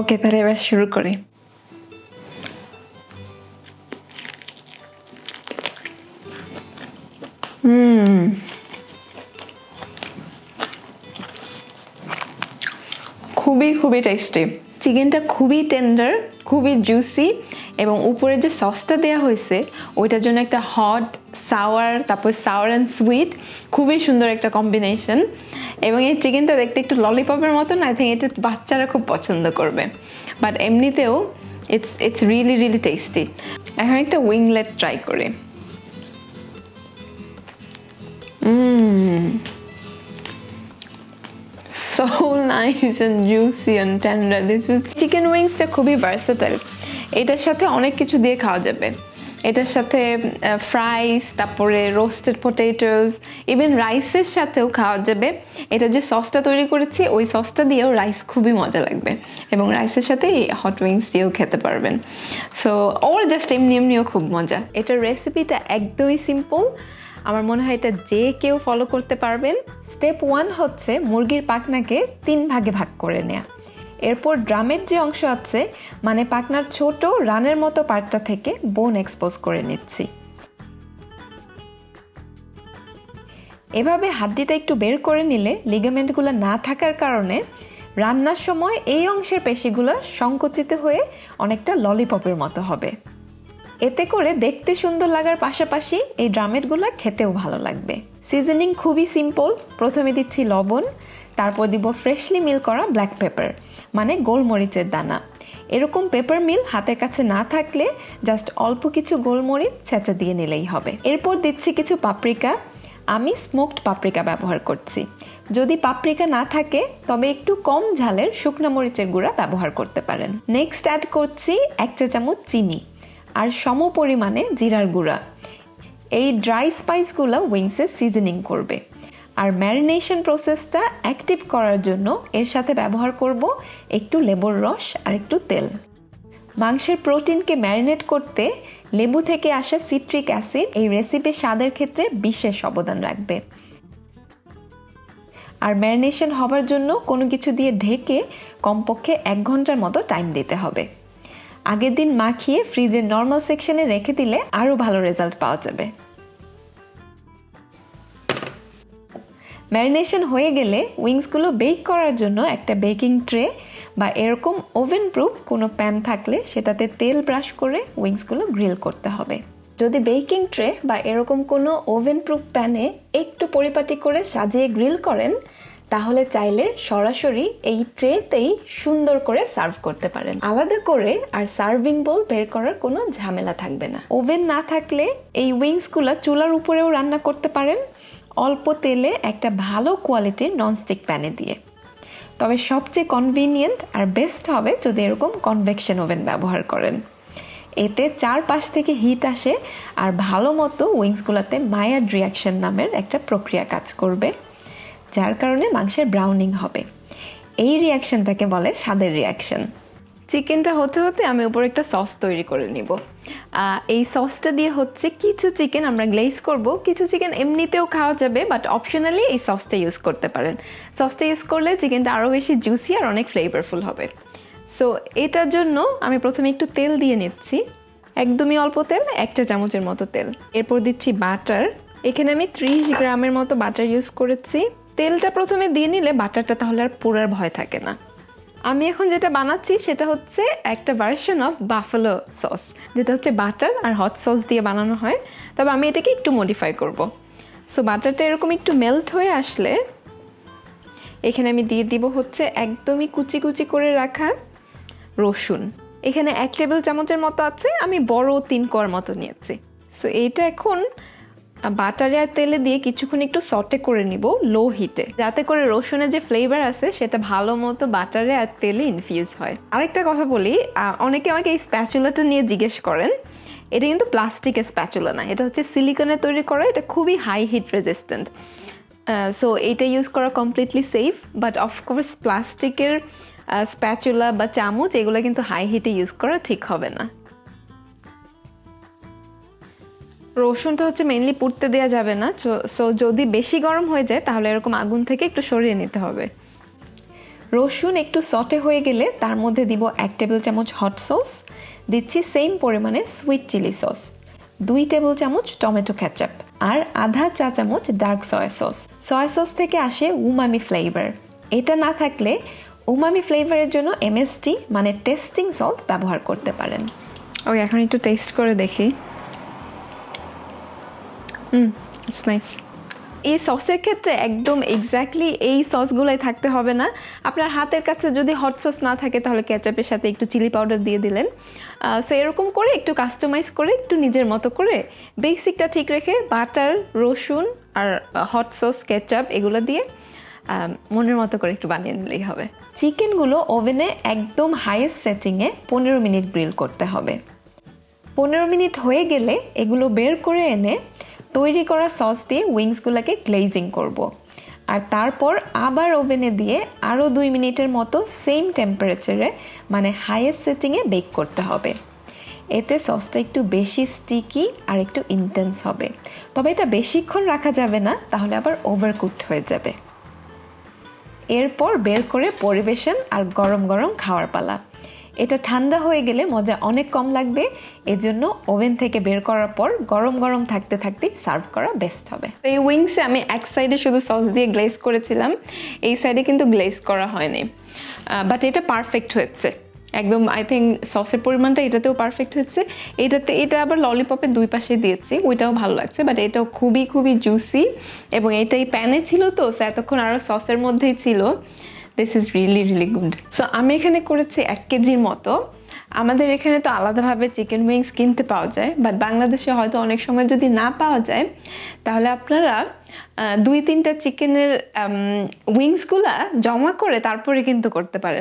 ওকে, তাহলে এবার শুরু করি। খুবই খুবই টেস্টি। চিকেনটা খুবই টেন্ডার, খুবই জুসি, এবং উপরে যে সসটা দেওয়া হয়েছে ওইটার জন্য একটা হট সাওয়ার, তারপর সাওয়ার অ্যান্ড সুইট, খুবই সুন্দর একটা কম্বিনেশন। এবং এই চিকেনটা দেখতে একটু ললিপপের মতন, আই থিঙ্ক এটা বাচ্চারা খুব পছন্দ করবে। বাট এমনিতেও ইটস রিয়েলি রিয়েলি টেস্টি। এখন একটা উইংলেট ট্রাই করি। So nice and juicy and tender. This is chicken wings টা খুবই versatile. এটার সাথে অনেক কিছু দিয়ে খাওয়া যাবে। এটার সাথে ফ্রাইস, তারপরে রোস্টেড পটেটোস, ইভেন রাইসের সাথেও খাওয়া যাবে। এটা যে সসটা তৈরি করেছি ওই সসটা দিয়েও রাইস খুবই মজা লাগবে, এবং রাইসের সাথে হট উইংস দিয়েও খেতে পারবেন। সো ওর জাস্ট এমনিও খুব মজা। এটার রেসিপিটা একদমই সিম্পল। আমার মনে হয় এটা যে কেউ ফলো করতে পারবেন। স্টেপ 1 হচ্ছে মুরগির পাখনাকে 3 ভাগে ভাগ করে নেওয়া। এরপর ড্রামের যে অংশ আছে, মানে পাখনার ছোট রানের মতো পার্টটা থেকে বোন এক্সপোজ করে নিচ্ছি। এভাবে হাড্ডিটা একটু বের করে নিলে লিগামেন্টগুলো না থাকার কারণে রান্নার সময় এই অংশের পেশিগুলো সংকুচিত হয়ে অনেকটা ললিপপের মতো হবে। এতে করে দেখতে সুন্দর লাগার পাশাপাশি এই ড্রামেটগুলো খেতেও ভালো লাগবে। সিজনিং খুবই সিম্পল। প্রথমে দিচ্ছি লবণ, তারপর দিব ফ্রেশলি মিল করা ব্ল্যাক পেপার, মানে গোলমরিচের দানা। এরকম পেপার মিল হাতের কাছে না থাকলে জাস্ট অল্প কিছু গোলমরিচ ছেঁচা দিয়ে নিলেই হবে। এরপর দিচ্ছি কিছু পাপরিকা। আমি স্মোকড পাপরিকা ব্যবহার করছি। যদি পাপরিকা না থাকে তবে একটু কম ঝালের শুকনো মরিচের গুঁড়া ব্যবহার করতে পারেন। নেক্সট অ্যাড করছি 1 চা চামচ চিনি আর সম পরিমাণে জিরার গুঁড়া। এই ড্রাই স্পাইসগুলো উইংসে সিজনিং করবে। আর ম্যারিনেশন প্রসেসটা অ্যাক্টিভ করার জন্য এর সাথে ব্যবহার করব একটু লেবুর রস আর একটু তেল। মাংসের প্রোটিনকে ম্যারিনেট করতে লেবু থেকে আসা সিট্রিক অ্যাসিড এই রেসিপির স্বাদের ক্ষেত্রে বিশেষ অবদান রাখবে। আর ম্যারিনেশন হবার জন্য কোনো কিছু দিয়ে ঢেকে কমপক্ষে 1 ঘন্টার মতো টাইম দিতে হবে। আগের দিন মাখিয়ে ফ্রিজের নর্মাল সেকশনে রেখে দিলে আরও ভালো রেজাল্ট পাওয়া যাবে। ম্যারিনেশন হয়ে গেলে উইংসগুলো বেক করার জন্য একটা বেকিং ট্রে বা এরকম ওভেন প্রুফ কোনো প্যান থাকলে সেটাতে তেল ব্রাশ করে উইংসগুলো গ্রিল করতে হবে। যদি বেকিং ট্রে বা এরকম কোনো ওভেন প্রুফ প্যানে একটু পরিপাটি করে সাজিয়ে গ্রিল করেন, তাহলে চাইলে সরাসরি এই ট্রেতেই সুন্দর করে সার্ভ করতে পারেন। আলাদা করে আর সার্ভিং বোল বের করার কোনো ঝামেলা থাকবে না। ওভেন না থাকলে এই উইংসগুলো চুলার উপরেও রান্না করতে পারেন, অল্প তেলে একটা ভালো কোয়ালিটির ননস্টিক প্যানে দিয়ে। তবে সবচেয়ে কনভিনিয়েন্ট আর বেস্ট হবে যদি এরকম কনভেকশন ওভেন ব্যবহার করেন। এতে চারপাশ থেকে হিট আসে আর ভালো মতো উইংসগুলোতে মায়ার্ড রিয়াকশন নামের একটা প্রক্রিয়া কাজ করবে, যার কারণে মাংসের ব্রাউনিং হবে। এই রিয়াকশনটাকে বলে স্বাদের রিয়াকশন। চিকেনটা হতে হতে আমি উপরে একটা সস তৈরি করে নিব। এই সসটা দিয়ে হচ্ছে কিছু চিকেন আমরা গ্লেজ করব, কিছু চিকেন এমনিতেও খাওয়া যাবে, বাট অপশনালি এই সসটা ইউজ করতে পারেন। সসটা ইউজ করলে চিকেনটা আরও বেশি জুসি আর অনেক ফ্লেভারফুল হবে। সো এটার জন্য আমি প্রথমে একটু তেল দিয়ে নিচ্ছি, একদমই অল্প তেল, 1 চা চামচের মতো তেল। এরপর দিচ্ছি বাটার। এখানে আমি 30 গ্রামের মতো বাটার ইউজ করেছি। তেলটা প্রথমে দিয়ে নিলে বাটারটা তাহলে আর পোড়ার ভয় থাকে না। আমি এখন যেটা বানাচ্ছি সেটা হচ্ছে একটা ভার্সন অফ বাফালো সস, যেটা হচ্ছে বাটার আর হট সস দিয়ে বানানো হয়, তবে আমি এটাকে একটু মডিফাই করব। সো বাটারটা এরকম একটু মেল্ট হয়ে আসলে এখানে আমি দিয়ে দিব হচ্ছে একদমই কুচি কুচি করে রাখা রসুন। এখানে 1 টেবিল চামচের মতো আছে, আমি বড় 3 কোয়ার মতো নিয়েছি। সো এইটা এখন বাটারে আর তেলে দিয়ে কিছুক্ষণ একটু সটে করে নিব লো হিটে, যাতে করে রসুনের যে ফ্লেভার আছে সেটা ভালো মতো বাটারে আর তেলে ইনফিউজ হয়। আরেকটা কথা বলি, অনেকে আমাকে এই স্প্যাচুলাটা নিয়ে জিজ্ঞেস করেন। এটা কিন্তু প্লাস্টিকের স্প্যাচুলা না, এটা হচ্ছে সিলিকনের তৈরি করা। এটা খুবই হাই হিট রেজিস্ট্যান্ট, সো এইটা ইউজ করা কমপ্লিটলি সেফ। বাট অফকোর্স প্লাস্টিকের স্প্যাচুলা বা চামচ এগুলো কিন্তু হাই হিটে ইউজ করা ঠিক হবে না। রসুনটা হচ্ছে মেইনলি পুড়তে দেওয়া যাবে না, সো যদি বেশি গরম হয়ে যায় তাহলে এরকম আগুন থেকে একটু সরিয়ে নিতে হবে। রসুন একটু সটে হয়ে গেলে তার মধ্যে দিব 1 টেবিল চামচ হট সস, দিচ্ছি সেম পরিমাণে সুইট চিলি সস, 2 টেবিল চামচ টমেটো কেচাপ আর আধা চা চামচ dark soya sauce. Soya sauce থেকে আসে উমামি ফ্লেভার। এটা না থাকলে উমামি ফ্লেভারের জন্য এমএসটি মানে টেস্টিং সল্ট ব্যবহার করতে পারেন। ওকে, এখন একটু টেস্ট করে দেখি। It's nice. এই সসের ক্ষেত্রে একদম এক্স্যাক্টলি এই সসগুলোই থাকতে হবে না। আপনার হাতের কাছে যদি হট সস না থাকে তাহলে কেচাপের সাথে একটু চিলি পাউডার দিয়ে দিলেন। সো এরকম করে একটু কাস্টমাইজ করে একটু নিজের মতো করে বেসিকটা ঠিক রেখে বাটার, রসুন আর হট সস, কেচাপ এগুলো দিয়ে মনের মতো করে একটু বানিয়ে নিলেই হবে। চিকেনগুলো ওভেনে একদম হাইয়েস্ট সেটিংয়ে 15 মিনিট গ্রিল করতে হবে। 15 মিনিট হয়ে গেলে এগুলো বের করে এনে তৈরি করা সস দিয়ে উইংসগুলোকে গ্লেজিং করব। আর তারপর আবার ওভেনে দিয়ে আরও 2 মিনিটের মতো সেম টেম্পারেচারে মানে হাইয়েস্ট সেটিংয়ে বেক করতে হবে। এতে সসটা একটু বেশি স্টিকি আর একটু ইন্টেন্স হবে, তবে এটা বেশিক্ষণ রাখা যাবে না, তাহলে আবার ওভারকুকড হয়ে যাবে। এরপর বের করে পরিবেশন আর গরম গরম খাওয়ার পালা। এটা ঠান্ডা হয়ে গেলে মজা অনেক কম লাগবে, এজন্য ওভেন থেকে বের করার পর গরম গরম থাকতে থাকতেই সার্ভ করা বেস্ট হবে। এই উইংসে আমি এক সাইডে শুধু সস দিয়ে গ্লেজ করেছিলাম, এই সাইডে কিন্তু গ্লেজ করা হয়নি, বাট এটা পারফেক্ট হয়েছে একদম। আই থিঙ্ক সসের পরিমাণটা এটাতেও পারফেক্ট হয়েছে। এটা আবার ললিপপের 2 পাশে দিয়েছি, ওইটাও ভালো লাগছে, বাট এটাও খুবই খুবই জুসি এবং এটাই প্যানে ছিল তো এতক্ষণ আরও সসের মধ্যেই ছিল। This is really really good. So আমি এখানে করেছি 1 কেজির মতো। আমাদের এখানে তো আলাদাভাবে চিকেন উইংস কিনতে পাওয়া যায়, বাট বাংলাদেশে হয়তো অনেক সময় যদি না পাওয়া যায় তাহলে আপনারা 2-3টা চিকেনের উইংসগুলা জমা করে তারপরে কিন্তু করতে পারেন।